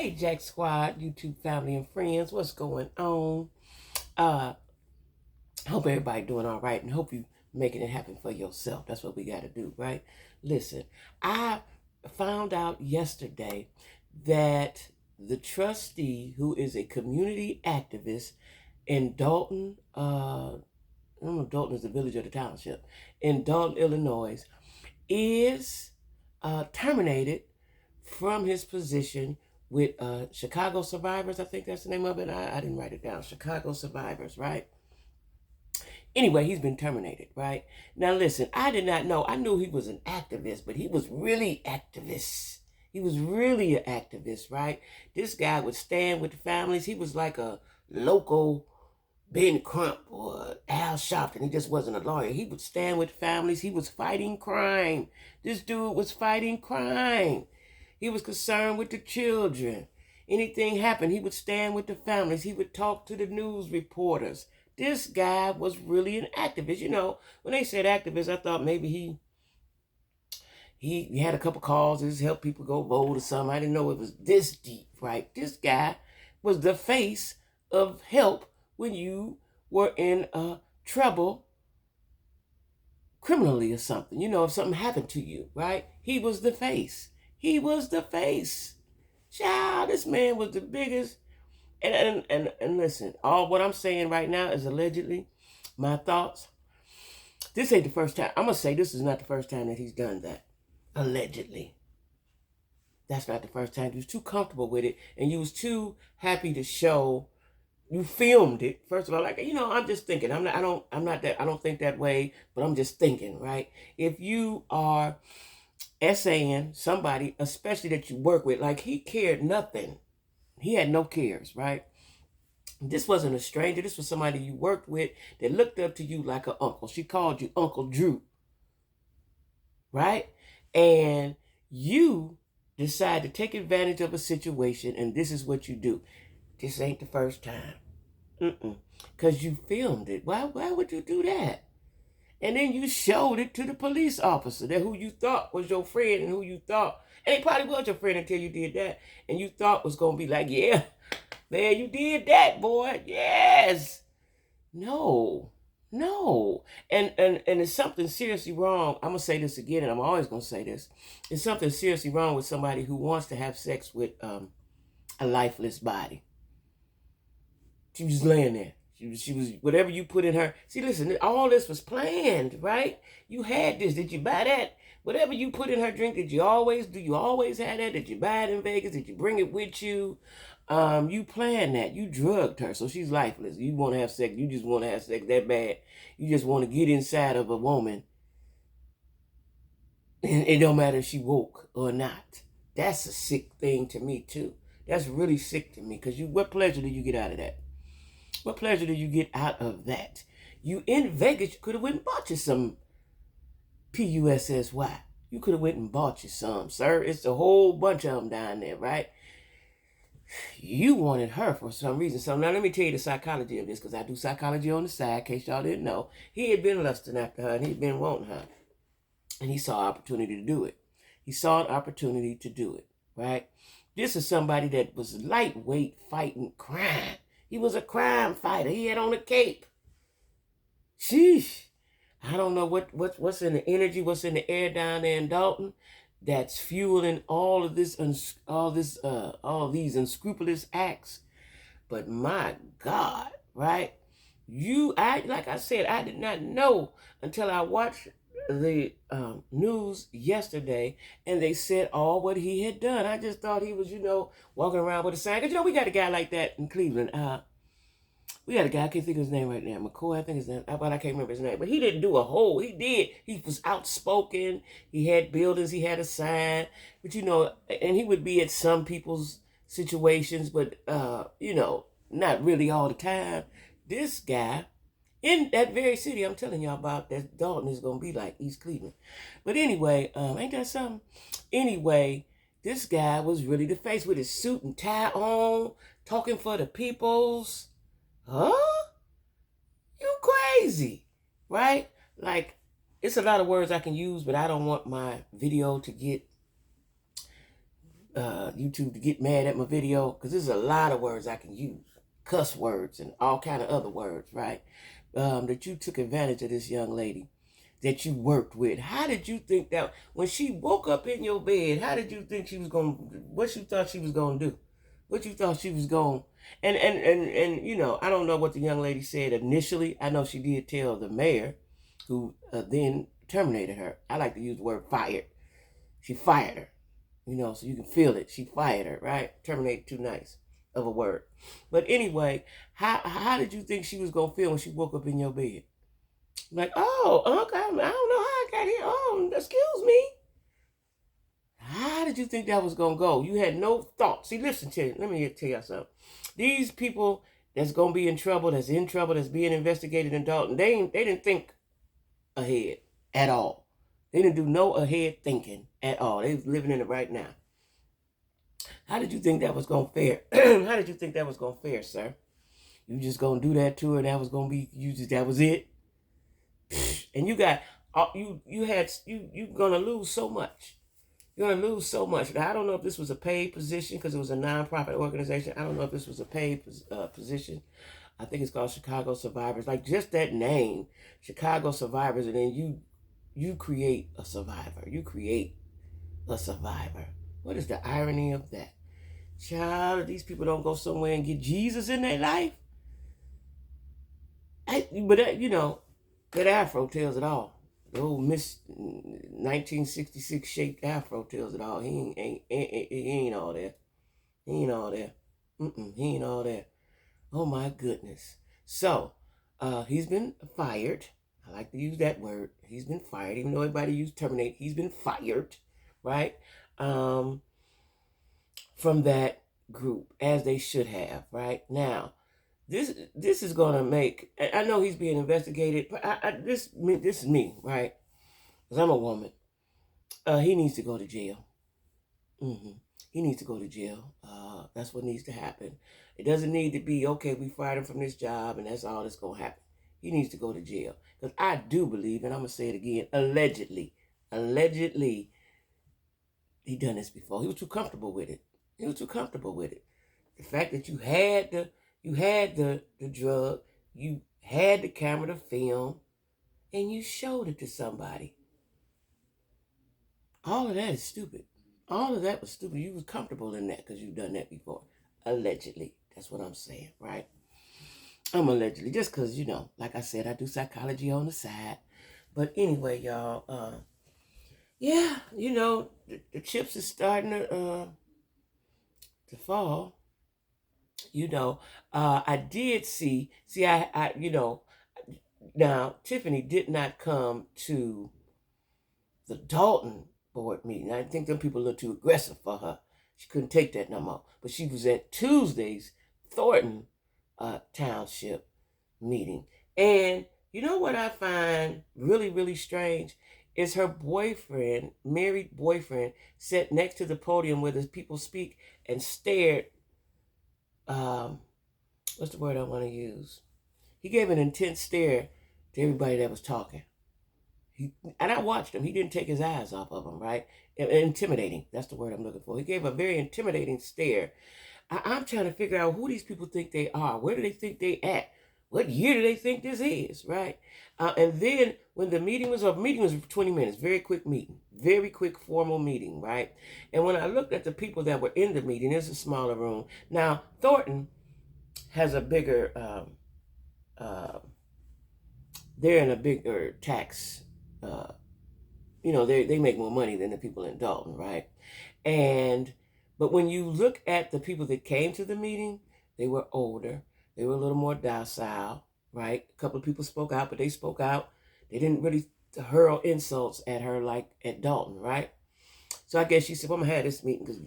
Hey, Jack Squad, YouTube family and friends, what's going on? Uh, hope everybody doing all right, and hope you making it happen for yourself. That's what we got to do, right? Listen, I found out yesterday that the trustee, who is a community activist in Dalton, I don't know if Dalton is the village or the township, in Dalton, Illinois, is terminated from his position with Chicago Survivors. I think that's the name of it. I didn't write it down. Chicago Survivors, right? Anyway, he's been terminated, right? Now, listen, I did not know. I knew he was an activist, but he was really activist. He was really an activist, right? This guy would stand with the families. He was like a local Ben Crump or Al Sharpton. He just wasn't a lawyer. He would stand with families. He was fighting crime. This dude was fighting crime. He was concerned with the children. Anything happened, he would stand with the families. He would talk to the news reporters. This guy was really an activist. You know, when they said activist, I thought maybe he had a couple causes, helped people go vote or something. I didn't know it was this deep, right? This guy was the face of help when you were in trouble criminally or something. You know, if something happened to you, right? He was the face. He was the face. Child, this man was the biggest. And listen, all what I'm saying right now is allegedly my thoughts. This ain't the first time. I'm going to say this is not the first time that he's done that. Allegedly. That's not the first time. You was too comfortable with it, and you was too happy to show. You filmed it. First of all, like, you know, I'm just thinking. I don't think that way, but I'm just thinking, right? If you are essaying somebody, especially that you work with, like he cared nothing. He had no cares, right? This wasn't a stranger. This was somebody you worked with that looked up to you like an uncle. She called you Uncle Drew, right? And you decide to take advantage of a situation, and this is what you do. This ain't the first time. Because you filmed it. Why would you do that? And then you showed it to the police officer, that who you thought was your friend and who you thought, and he probably was your friend until you did that, and you thought was going to be like, yeah, man, you did that, boy. Yes. No. And there's something seriously wrong. I'm going to say this again, and I'm always going to say this. There's something seriously wrong with somebody who wants to have sex with a lifeless body. She was laying there. She was, whatever you put in her. See, listen, all this was planned, right? You had this. Did you buy that? Whatever you put in her drink, do you always have that? Did you buy it in Vegas? Did you bring it with you? You planned that. You drugged her, so she's lifeless. You want to have sex. You just want to have sex that bad. You just want to get inside of a woman. And it don't matter if she woke or not. That's a sick thing to me, too. That's really sick to me, because what pleasure do you get out of that? What pleasure do you get out of that? You in Vegas, you could have went and bought you some PUSSY. You could have went and bought you some, sir. It's a whole bunch of them down there, right? You wanted her for some reason. So now let me tell you the psychology of this, because I do psychology on the side, in case y'all didn't know. He had been lusting after her, and he'd been wanting her. And he saw an opportunity to do it. He saw an opportunity to do it, right? This is somebody that was lightweight fighting crime. He was a crime fighter. He had on a cape. Sheesh. I don't know what's in the energy, what's in the air down there in Dalton that's fueling all these unscrupulous acts. But my God, right? Like I said, I did not know until I watched the news yesterday, and they said all what he had done. I just thought he was, walking around with a sign. Because, we got a guy like that in Cleveland. We got a guy, I can't think of his name right now. McCoy, I think his name. But I can't remember his name. But he didn't do a whole. He did. He was outspoken. He had buildings. He had a sign. But, and he would be at some people's situations, but, not really all the time. This guy, in that very city I'm telling y'all about, that Dalton is going to be like East Cleveland. But anyway, ain't that something? Anyway, this guy was really the face with his suit and tie on, talking for the peoples. Huh? You crazy, right? Like, it's a lot of words I can use, but I don't want my video to get YouTube to get mad at my video, because there's a lot of words I can use, cuss words and all kind of other words, right? That you took advantage of this young lady that you worked with. How did you think that when she woke up in your bed, how did you think she was going to, what you thought she was going to do? What you thought she was going, and you know, I don't know what the young lady said initially. I know she did tell the mayor, who then terminated her. I like to use the word fired. She fired her, you know, so you can feel it. She fired her, right? Terminate, too nice of a word. But anyway, how did you think she was going to feel when she woke up in your bed? Like, oh, okay, I don't know how I got here. Oh, excuse me. How did you think that was going to go? You had no thought. See, listen to it. Let me tell you something. These people that's going to be in trouble, that's being investigated in Dalton, they didn't think ahead at all. They didn't do no ahead thinking at all. They was living in it right now. How did you think that was going to fare? How did you think that was going to fare, sir? You just going to do that to her, and that was going to be, that was it? And you got, you're going to lose so much. You're going to lose so much. Now, I don't know if this was a paid position because it was a nonprofit organization. I don't know if this was a paid position. I think it's called Chicago Survivors. Like, just that name, Chicago Survivors, and then you create a survivor. You create a survivor. What is the irony of that? Child, these people don't go somewhere and get Jesus in their life. But you know, that afro tells it all. The old Miss 1966 shaped afro tells it all. He ain't all there. He ain't all there. He ain't all there. Oh my goodness. So, he's been fired. I like to use that word. He's been fired. Even though everybody used terminate, he's been fired, right? From that group, as they should have, right? Now, this is gonna make. I know he's being investigated, but this is me, right? Because I'm a woman. He needs to go to jail. He needs to go to jail. That's what needs to happen. It doesn't need to be, okay, we fired him from this job and that's all that's going to happen. He needs to go to jail. Because I do believe, and I'm going to say it again, allegedly, he done this before. He was too comfortable with it. The fact that you had the drug, you had the camera to film, and you showed it to somebody. All of that is stupid. All of that was stupid. You was comfortable in that because you've done that before. Allegedly. That's what I'm saying, right? I'm allegedly. Just because, you know, like I said, I do psychology on the side. But anyway, y'all, yeah, you know, the chips is starting to fall. You know, I did see, I you know, now, Tiffany did not come to the Dalton board meeting. I think them people look too aggressive for her. She couldn't take that no more. But she was at Tuesday's Thornton Township meeting. And you know what I find really, really strange is her boyfriend, married boyfriend, sat next to the podium where the people speak and stared. What's the word I want to use? He gave an intense stare to everybody that was talking. And I watched him. He didn't take his eyes off of him, right? Intimidating. That's the word I'm looking for. He gave a very intimidating stare. I'm trying to figure out who these people think they are. Where do they think they at? What year do they think this is, right? And then when the meeting was 20 minutes. Very quick meeting. Very quick formal meeting, right? And when I looked at the people that were in the meeting, it's a smaller room. Now, Thornton has a bigger, they're in a bigger tax, you know, they make more money than the people in Dalton, right? But when you look at the people that came to the meeting, they were older. They were a little more docile, right? A couple of people spoke out, but they spoke out. They didn't really hurl insults at her like at Dalton, right? So I guess she said, well, I'm going to have this meeting because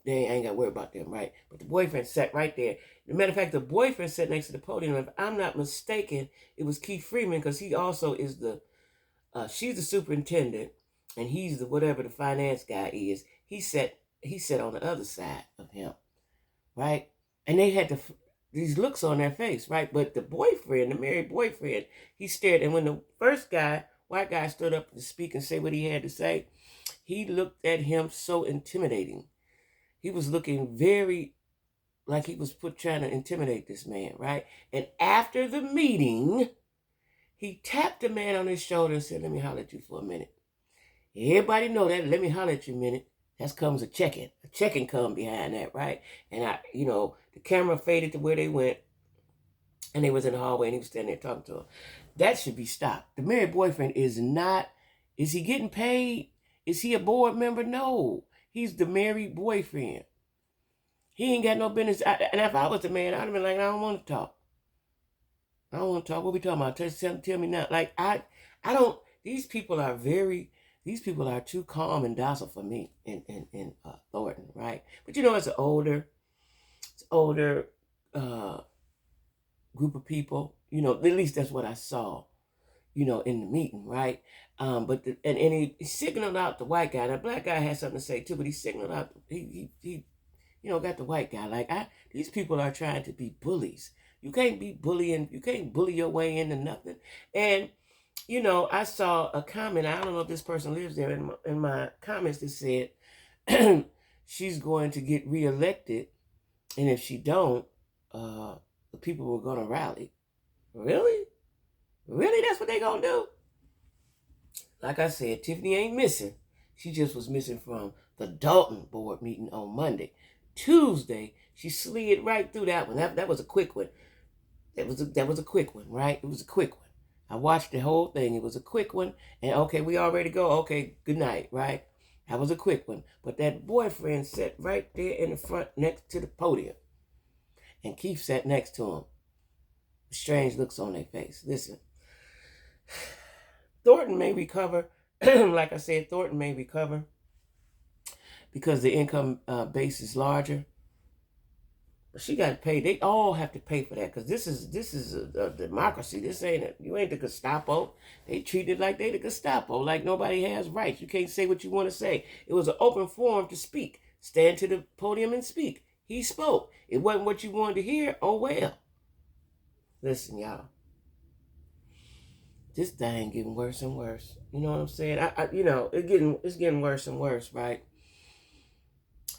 I ain't got to worry about them, right? But the boyfriend sat right there. As a matter of fact, the boyfriend sat next to the podium. If I'm not mistaken, it was Keith Freeman because he also is she's the superintendent and he's the whatever the finance guy is. He sat on the other side of him, right? And they had these looks on their face, right? But the boyfriend, the married boyfriend, he stared. And when the first guy, white guy, stood up to speak and say what he had to say, he looked at him so intimidating. He was looking very like he was trying to intimidate this man, right? And after the meeting, he tapped the man on his shoulder and said, "Let me holler at you for a minute." Everybody know that. Let me holler at you a minute. That comes a check-in. A check-in come behind that, right? And the camera faded to where they went, and they was in the hallway, and he was standing there talking to her. That should be stopped. The married boyfriend is not. Is he getting paid? Is he a board member? No, he's the married boyfriend. He ain't got no business. And if I was the man, I'd have been like, I don't want to talk. I don't want to talk. What we talking about? Tell me now. Like I don't. These people are too calm and docile for me in Thornton, right? But it's an older group of people. At least that's what I saw. In the meeting, right? But he signaled out the white guy. The black guy had something to say too, but he signaled out. He got the white guy. Like these people are trying to be bullies. You can't be bullying. You can't bully your way into nothing. And I saw a comment. I don't know if this person lives there. In my comments, that said she's going to get reelected, and if she don't, the people were going to rally. Really? Really? That's what they gonna do? Like I said, Tiffany ain't missing. She just was missing from the Dalton board meeting on Monday. Tuesday, she slid right through that one. That was a quick one. That was a quick one, right? It was a quick one. I watched the whole thing. It was a quick one. And okay, we all ready to go. Okay, good night, right? That was a quick one. But that boyfriend sat right there in the front next to the podium. And Keith sat next to him. Strange looks on their face. Listen. Thornton may recover. Like I said, Thornton may recover because the income base is larger. But she got to pay. They all have to pay for that because this is a democracy. You ain't the Gestapo. They treat it like they the Gestapo, like nobody has rights. You can't say what you want to say. It was an open forum to speak. Stand to the podium and speak. He spoke. It wasn't what you wanted to hear. Oh well. Listen, y'all. This thing getting worse and worse. You know what I'm saying? It's getting worse and worse, right?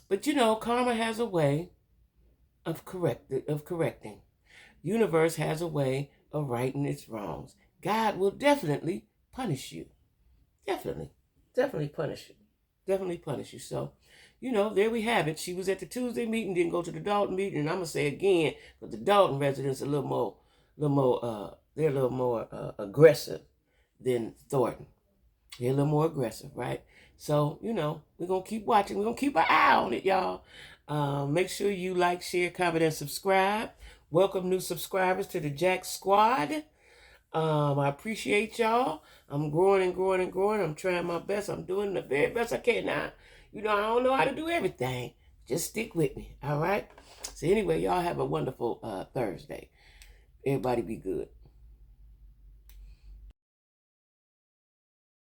But karma has a way of correcting. Universe has a way of righting its wrongs. God will definitely punish you. Definitely punish you. Definitely punish you. So, there we have it. She was at the Tuesday meeting, didn't go to the Dalton meeting, and I'm gonna say again, but the Dalton residents are a little more aggressive than Thornton. They're a little more aggressive, right? So, we're going to keep watching. We're going to keep an eye on it, y'all. Make sure you like, share, comment, and subscribe. Welcome new subscribers to the Jack Squad. I appreciate y'all. I'm growing and growing and growing. I'm trying my best. I'm doing the very best I can. Now, I don't know how to do everything. Just stick with me, all right? So anyway, y'all have a wonderful Thursday. Everybody be good.